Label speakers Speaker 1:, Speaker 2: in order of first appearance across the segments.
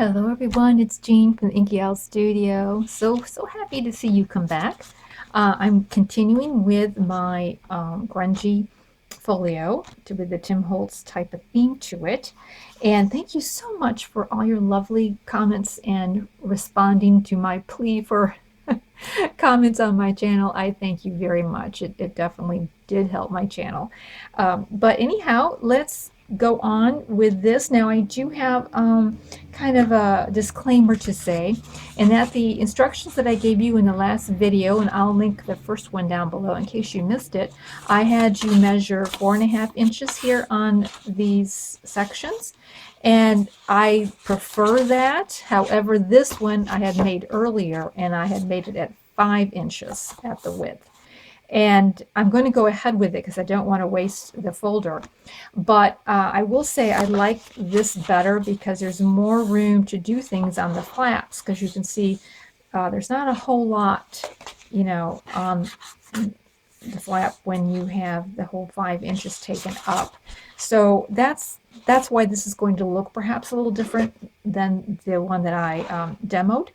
Speaker 1: Hello everyone, it's Jean from the Inky Studio. So happy to see you come back. I'm continuing with my grungy folio with the Tim Holtz type of theme to it. And thank you so much for all your lovely comments and responding to my plea for comments on my channel. I thank you very much. It definitely did help my channel. But anyhow, let's go on with this. Now I do have kind of a disclaimer to say, and that the instructions that I gave you in the last video, and I'll link the first one down below in case you missed it, I had you measure 4.5 inches here on these sections. And I prefer that. However, this one I had made earlier, and I had made it at 5 inches at the width. And I'm going to go ahead with it because I don't want to waste the folder. But I will say I like this better because there's more room to do things on the flaps, because you can see there's not a whole lot, you know, on the flap when you have the whole 5 inches taken up. So that's why this is going to look perhaps a little different than the one that I demoed.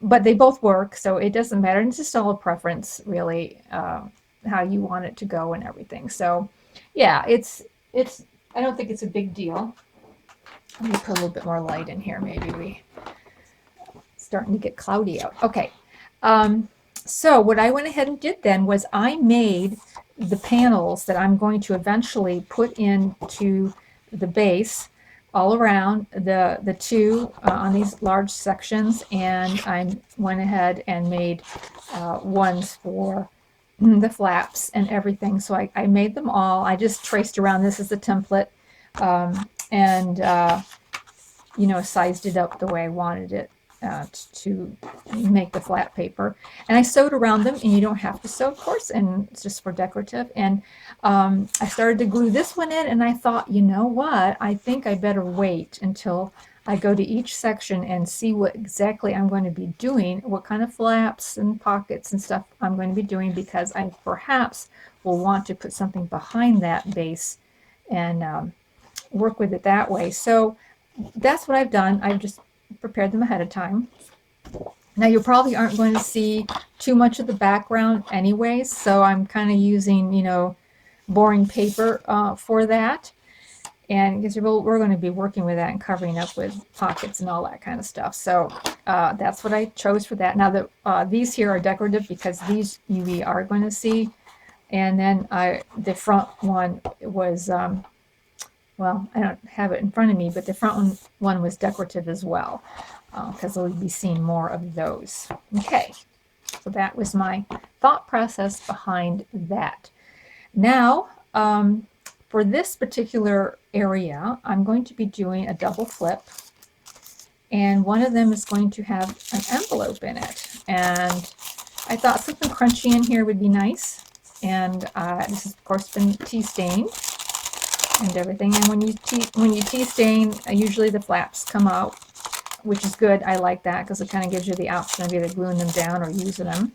Speaker 1: But they both work, so it doesn't matter. It's just all a preference, really, how you want it to go and everything. So, yeah, it's. I don't think it's a big deal. Let me put a little bit more light in here. Maybe starting to get cloudy out. Okay. So what I went ahead and did then was I made the panels that I'm going to eventually put into the base all around the two on these large sections, and I went ahead and made ones for the flaps and everything. So I made them all. I just traced around this as a template, and you know, sized it up the way I wanted it to make the flat paper. And I sewed around them, and you don't have to sew, of course, and it's just for decorative. And I started to glue this one in, and I thought, you know what, I think I better wait until I go to each section and see what exactly I'm going to be doing, what kind of flaps and pockets and stuff I'm going to be doing, because I perhaps will want to put something behind that base and work with it that way. So that's what I've done. I've just prepared them ahead of time. Now you probably aren't going to see too much of the background anyways, so I'm kind of using, you know, boring paper for that. And because we're going to be working with that and covering up with pockets and all that kind of stuff. So that's what I chose for that. Now these here are decorative because these you are going to see. And then the front one was, well, I don't have it in front of me, but the front one was decorative as well, because we'll be seeing more of those. Okay, so that was my thought process behind that. Now, for this particular area, I'm going to be doing a double flip, and one of them is going to have an envelope in it. And I thought something crunchy in here would be nice. And this has, of course, been tea stained and everything. And when you tea stain, usually the flaps come out, which is good. I like that because it kind of gives you the option of either gluing them down or using them.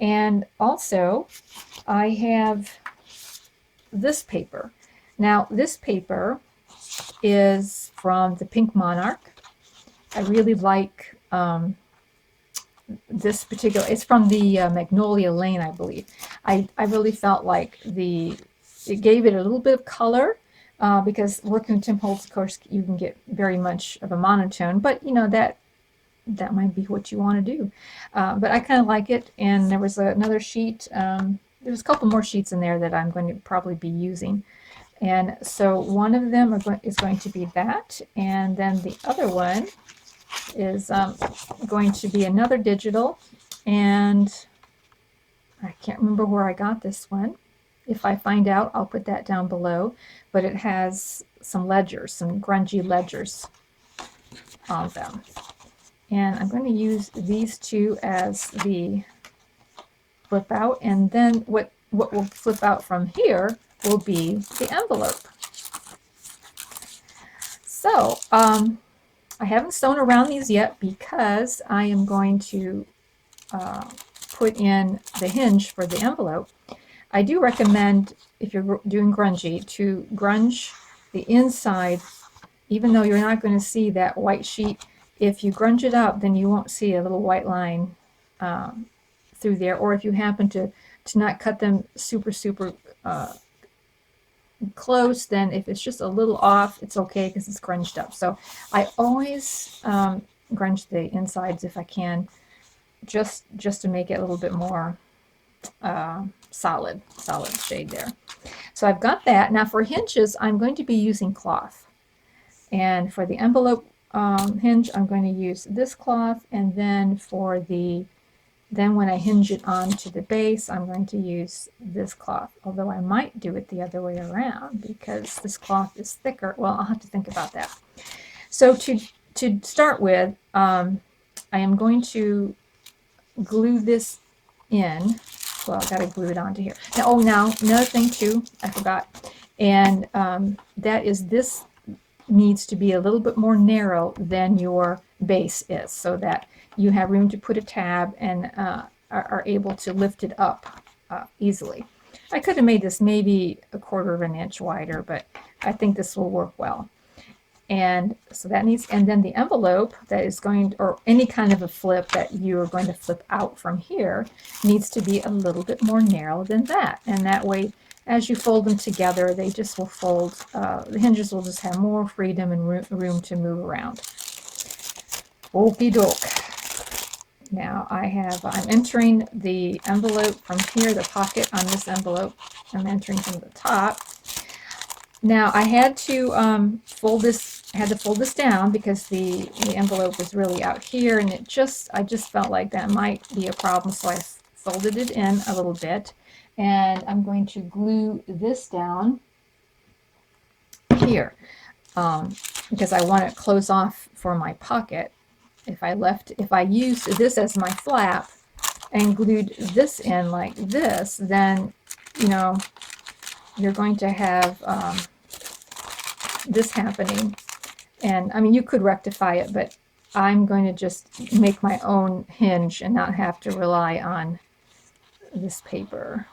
Speaker 1: And also, I have this paper. Now, this paper is from the Pink Monarch. I really like this particular. It's from the Magnolia Lane, I believe. I really felt like it gave it a little bit of color, because working with Tim Holtz, of course, you can get very much of a monotone, but you know, that might be what you want to do. But I kind of like it. And there was another sheet. There's a couple more sheets in there that I'm going to probably be using. And so one of them is going to be that, and then the other one is going to be another digital, and I can't remember where I got this one. If I find out, I'll put that down below. But it has some ledgers, some grungy ledgers on them. And I'm going to use these two as the flip out. And then what will flip out from here will be the envelope. So I haven't sewn around these yet because I am going to put in the hinge for the envelope. I do recommend, if you're doing grungy, to grunge the inside even though you're not going to see that white sheet, if you grunge it up, then you won't see a little white line through there. Or if you happen to not cut them super close, then if it's just a little off, it's okay because it's grunged up. So I always grunge the insides if I can, just to make it a little bit more solid shade there. So I've got that. Now for hinges, I'm going to be using cloth. And for the envelope hinge, I'm going to use this cloth. And then for then when I hinge it onto the base, I'm going to use this cloth. Although I might do it the other way around because this cloth is thicker. Well, I'll have to think about that. So to start with, I am going to glue this in. Well, I've got to glue it onto here. Now, another thing too, I forgot. And that is, this needs to be a little bit more narrow than your base is, so that you have room to put a tab and are able to lift it up easily. I could have made this maybe 1/4 of an inch wider, but I think this will work well. And so that needs, and then the envelope that is going, or any kind of a flip that you're going to flip out from here, needs to be a little bit more narrow than that. And that way, as you fold them together, they just will fold, the hinges will just have more freedom and room to move around. Okie doke. Now I'm entering the envelope from here, the pocket on this envelope. I'm entering from the top. Now I had to fold this down because the envelope was really out here, and I just felt like that might be a problem, so I folded it in a little bit, and I'm going to glue this down here because I want it close off for my pocket. If I used this as my flap and glued this in like this, then you're going to have this happening. And I mean, you could rectify it, but I'm going to just make my own hinge and not have to rely on this paper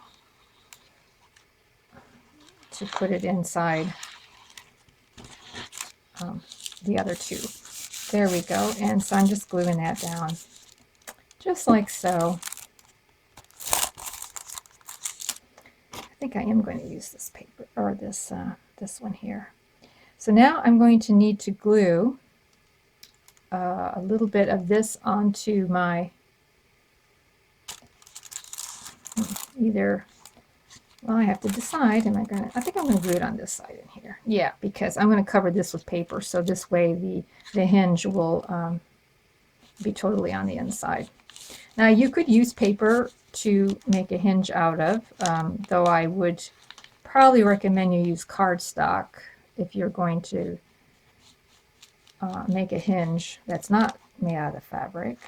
Speaker 1: to put it inside the other two. There we go. And so I'm just gluing that down just like so. I think I am going to use this paper, or this one here. So now I'm going to need to glue a little bit of this onto my well, I have to decide, I think I'm going to glue it on this side in here. Yeah, because I'm going to cover this with paper, so this way the hinge will be totally on the inside. Now you could use paper to make a hinge out of, though I would probably recommend you use cardstock if you're going to make a hinge that's not made out of fabric,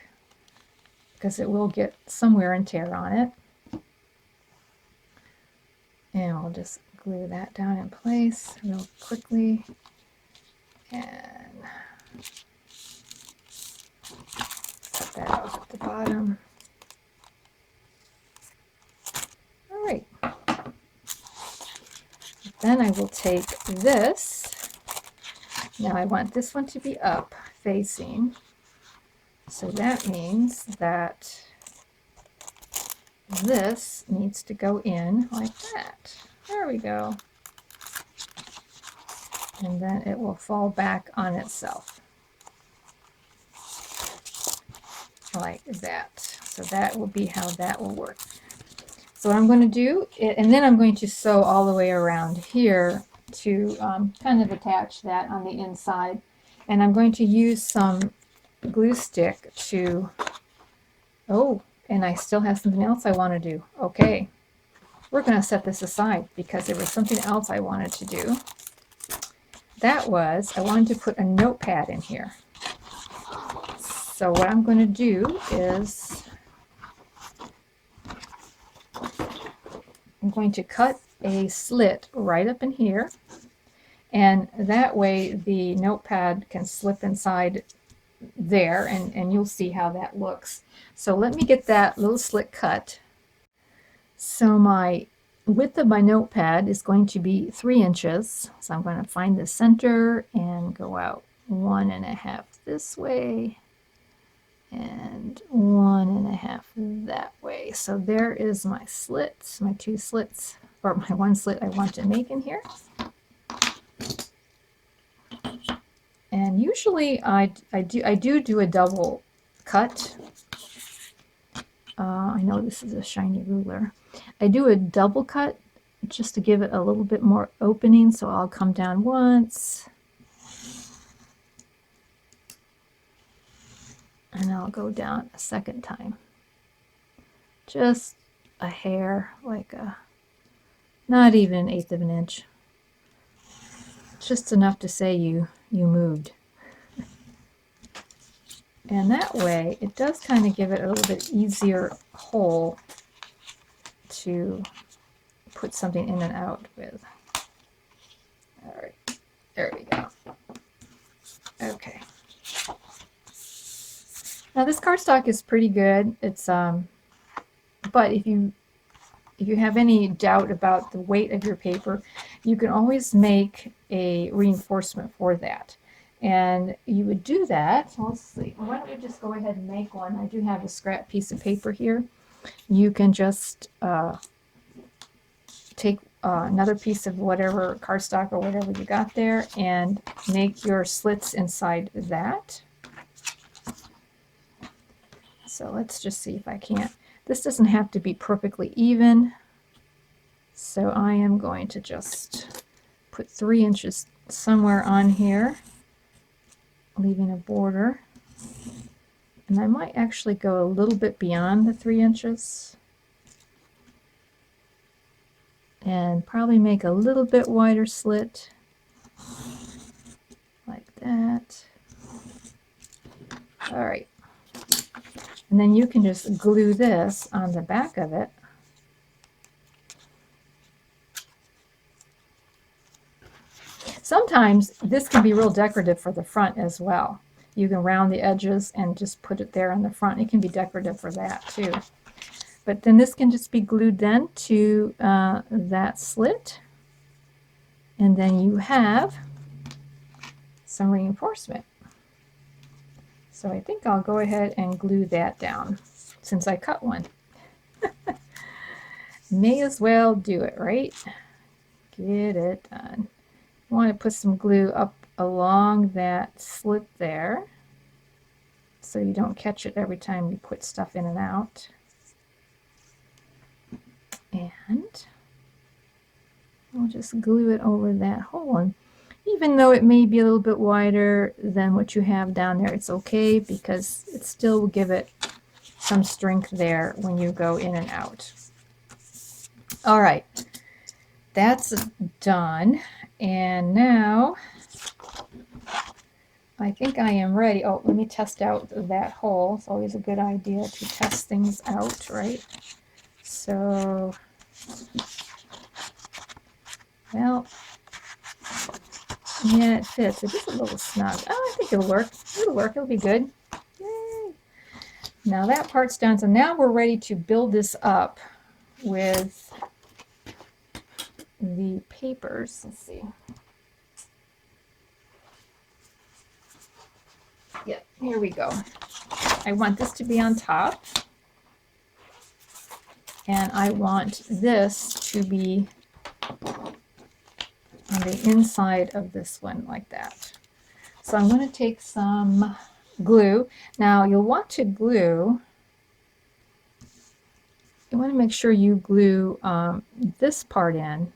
Speaker 1: because it will get some wear and tear on it. And we'll just glue that down in place real quickly. And set that off at the bottom. All right. Then I will take this. Now I want this one to be up facing. So that means that this needs to go in like that. There we go. And then it will fall back on itself. Like that. So that will be how that will work. So what I'm going to do, and then I'm going to sew all the way around here to kind of attach that on the inside. And I'm going to use some glue stick to, and I still have something else I want to do. Okay, we're going to set this aside because there was something else I wanted to do. That was, I wanted to put a notepad in here. So what I'm going to do is I'm going to cut a slit right up in here, and that way the notepad can slip inside there, and you'll see how that looks. So let me get that little slit cut. So my width of my notepad is going to be 3 inches. So I'm going to find the center and go out 1.5 this way and 1.5 that way. So there is my slits, my 2 slits, or my 1 slit I want to make in here. And usually I do a double cut. I know this is a shiny ruler. I do a double cut just to give it a little bit more opening. So I'll come down once, and I'll go down a second time. Just a hair, like not even 1/8 of an inch. Just enough to say you moved. And that way, it does kind of give it a little bit easier hole to put something in and out with. All right, there we go. Okay. Now this cardstock is pretty good. It's but if you have any doubt about the weight of your paper, you can always make a reinforcement for that. And you would do that. So let's see. Why don't we just go ahead and make one? I do have a scrap piece of paper here. You can just take another piece of whatever cardstock or whatever you got there and make your slits inside that. So let's just see if I can't. This doesn't have to be perfectly even. So I am going to just put 3 inches somewhere on here, leaving a border. And I might actually go a little bit beyond the 3 inches. And probably make a little bit wider slit, like that. All right. And then you can just glue this on the back of it. Sometimes this can be real decorative for the front as well. You can round the edges and just put it there on the front. It can be decorative for that too. But then this can just be glued then to that slit. And then you have some reinforcement. So I think I'll go ahead and glue that down since I cut one. May as well do it, right? Get it done. You want to put some glue up along that slit there so you don't catch it every time you put stuff in and out. And we'll just glue it over that hole. And even though it may be a little bit wider than what you have down there, it's okay because it still will give it some strength there when you go in and out. All right, that's done. And now I think I am ready. Oh, let me test out that hole. It's always a good idea to test things out, right? So, well, yeah, it fits. It is a little snug. Oh, I think it'll work. It'll work. It'll be good. Yay. Now that part's done. So now we're ready to build this up with the papers. Let's see. Yeah, here we go. I want this to be on top. And I want this to be on the inside of this one like that. So I'm going to take some glue. Now you'll want to glue, you want to make sure you glue this part in,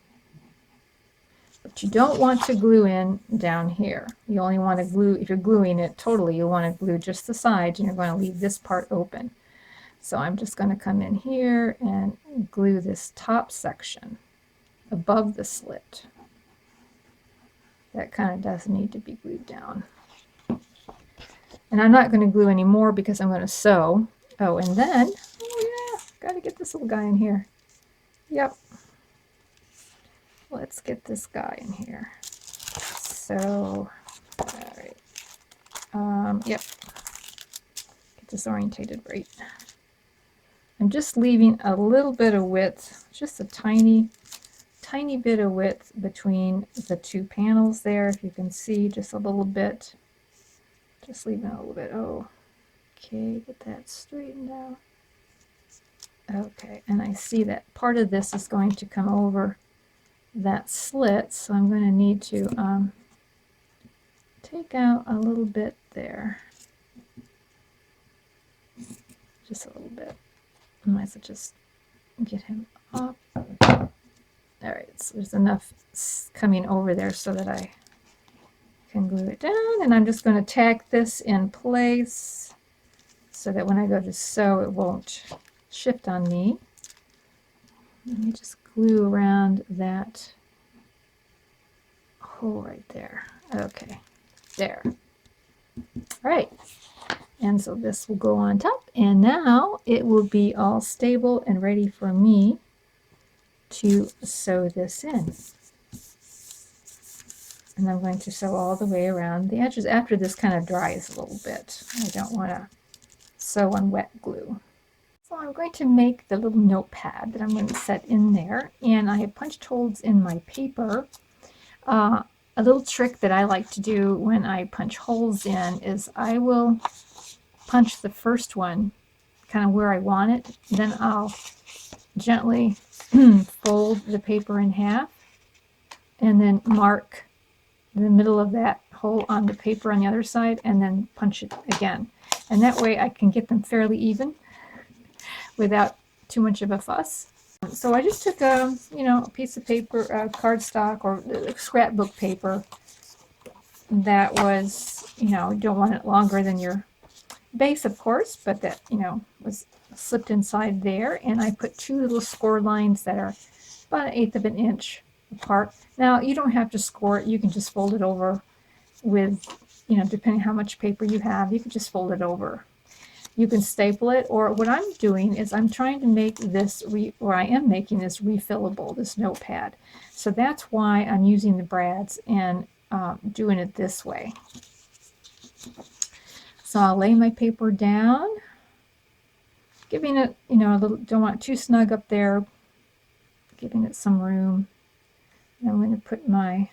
Speaker 1: but you don't want to glue in down here. You only want to glue, if you're gluing it totally, you want to glue just the sides and you're going to leave this part open. So I'm just going to come in here and glue this top section above the slit. That kind of does need to be glued down. And I'm not going to glue any more because I'm going to sew. Oh, and then, oh yeah, got to get this little guy in here. Yep. Let's get this guy in here. So, all right. Yep. Get this orientated right. I'm just leaving a little bit of width, just a tiny tiny bit of width between the two panels there, if you can see, just a little bit. Just leaving a little bit. Oh, okay, get that straightened out. Okay, and I see that part of this is going to come over that slit, so I'm going to need to take out a little bit there. Just a little bit. I might as well just get him up. All right, so there's enough coming over there so that I can glue it down, and I'm just going to tack this in place so that when I go to sew it won't shift on me. Let me just glue around that hole right there. Okay, there. All right, and so this will go on top, and now it will be all stable and ready for me to sew this in. And I'm going to sew all the way around the edges after this kind of dries a little bit. I don't want to sew on wet glue. So I'm going to make the little notepad that I'm going to set in there, and I have punched holes in my paper. A little trick that I like to do when I punch holes in is I will punch the first one kind of where I want it, then I'll gently fold the paper in half and then mark the middle of that hole on the paper on the other side and then punch it again. And that way I can get them fairly even without too much of a fuss. So I just took a piece of paper, cardstock or scrapbook paper that was, you don't want it longer than your base, of course, but that, was slipped inside there. And I put two little score lines that are about 1/8 of an inch apart. Now, you don't have to score it. You can just fold it over with, depending how much paper you have, you can just fold it over. You can staple it, or what I'm doing is I'm trying to make this, I am making this refillable, this notepad. So that's why I'm using the brads and doing it this way. So I'll lay my paper down, giving it, a little, don't want it too snug up there, giving it some room. And I'm going to put my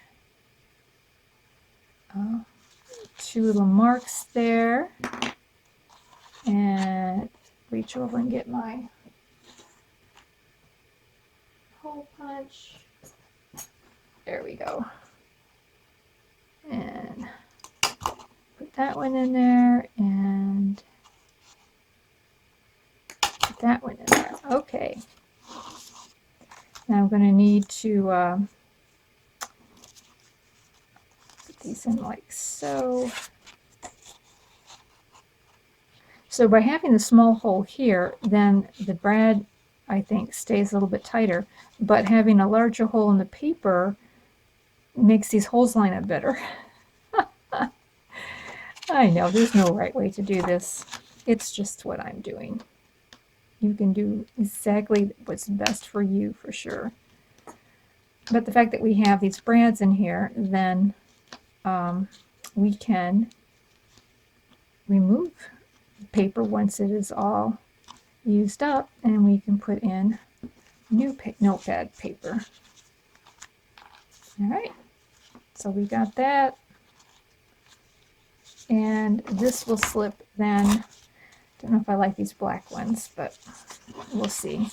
Speaker 1: two little marks there. And reach over and get my hole punch. There we go. And put that one in there and put that one in there. Okay. Now I'm going to need to put these in like so. So by having the small hole here, then the brad, I think, stays a little bit tighter. But having a larger hole in the paper makes these holes line up better. I know, there's no right way to do this. It's just what I'm doing. You can do exactly what's best for you, for sure. But the fact that we have these brads in here, then we can remove paper once it is all used up, and we can put in new notepad paper. All right, so we got that, and this will slip then. Don't know if I like these black ones, but we'll see.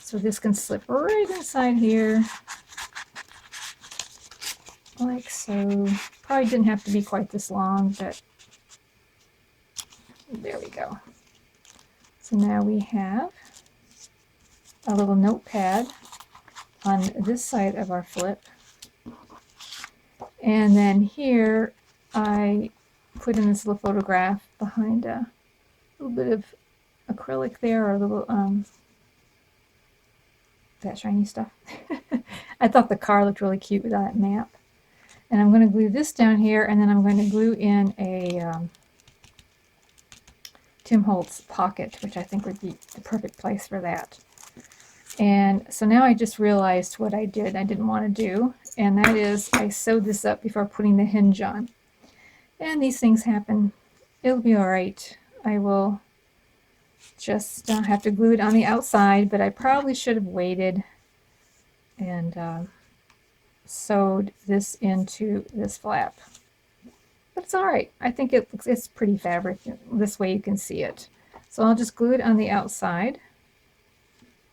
Speaker 1: So this can slip right inside here, like so. Probably didn't have to be quite this long, but there we go. So now we have a little notepad on this side of our flip. And then here I put in this little photograph behind a little bit of acrylic there, or a little that shiny stuff. I thought the car looked really cute with that map. And I'm going to glue this down here, and then I'm going to glue in a Tim Holtz pocket, which I think would be the perfect place for that. And so now I just realized what I didn't want to do, and that is I sewed this up before putting the hinge on. And these things happen. It'll be all right. I will just have to glue it on the outside, but I probably should have waited and sewed this into this flap. But it's all right. I think it's pretty fabric. This way you can see it. So I'll just glue it on the outside.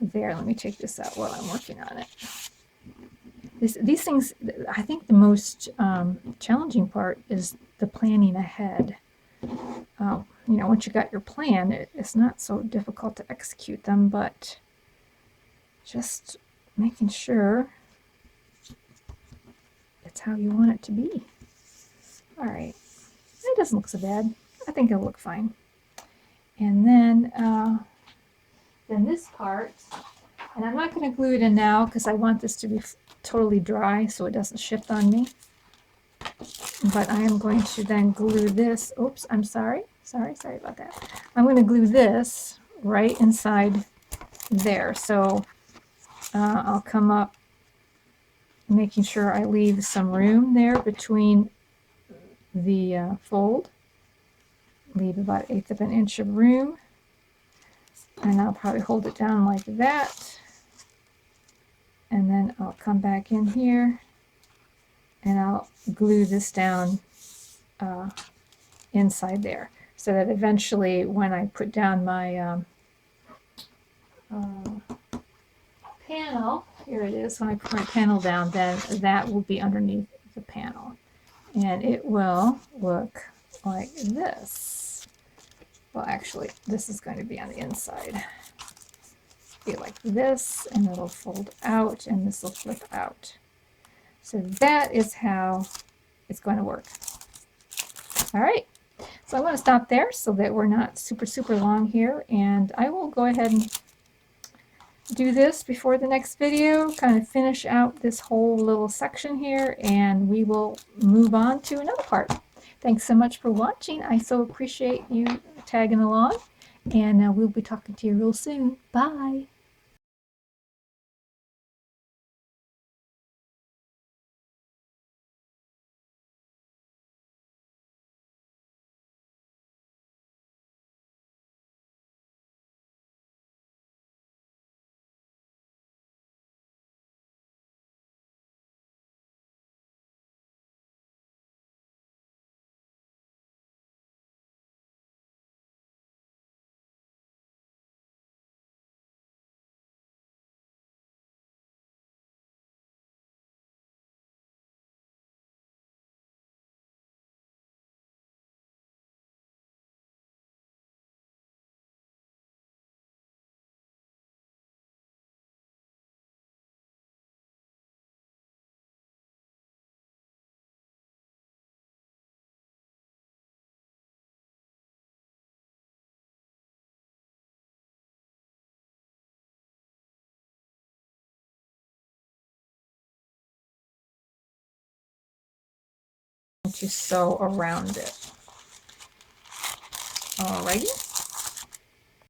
Speaker 1: There, let me take this out while I'm working on it. These things, I think the most challenging part is the planning ahead. You know, once you got your plan, it's not so difficult to execute them, but just making sure it's how you want it to be. All right, it doesn't look so bad. I think it'll look fine. And then this part, and I'm not going to glue it in now because I want this to be totally dry so it doesn't shift on me. But I am going to then glue this. Oops, I'm sorry. Sorry about that. I'm going to glue this right inside there. So I'll come up making sure I leave some room there between the fold. Leave about 1/8 of an inch of room. And I'll probably hold it down like that. And then I'll come back in here and I'll glue this down inside there, so that eventually when I put down my panel, here it is, when I put my panel down, then that will be underneath the panel. And it will look like this. Well, actually, this is going to be on the inside. Be like this, and it'll fold out, and this will flip out. So that is how it's going to work. All right. So I want to stop there so that we're not super long here, and I will go ahead and do this before the next video, kind of finish out this whole little section here, and we will move on to another part. Thanks so much for watching. I so appreciate you tagging along, and we'll be talking to you real soon. Bye. To sew around it. Alrighty.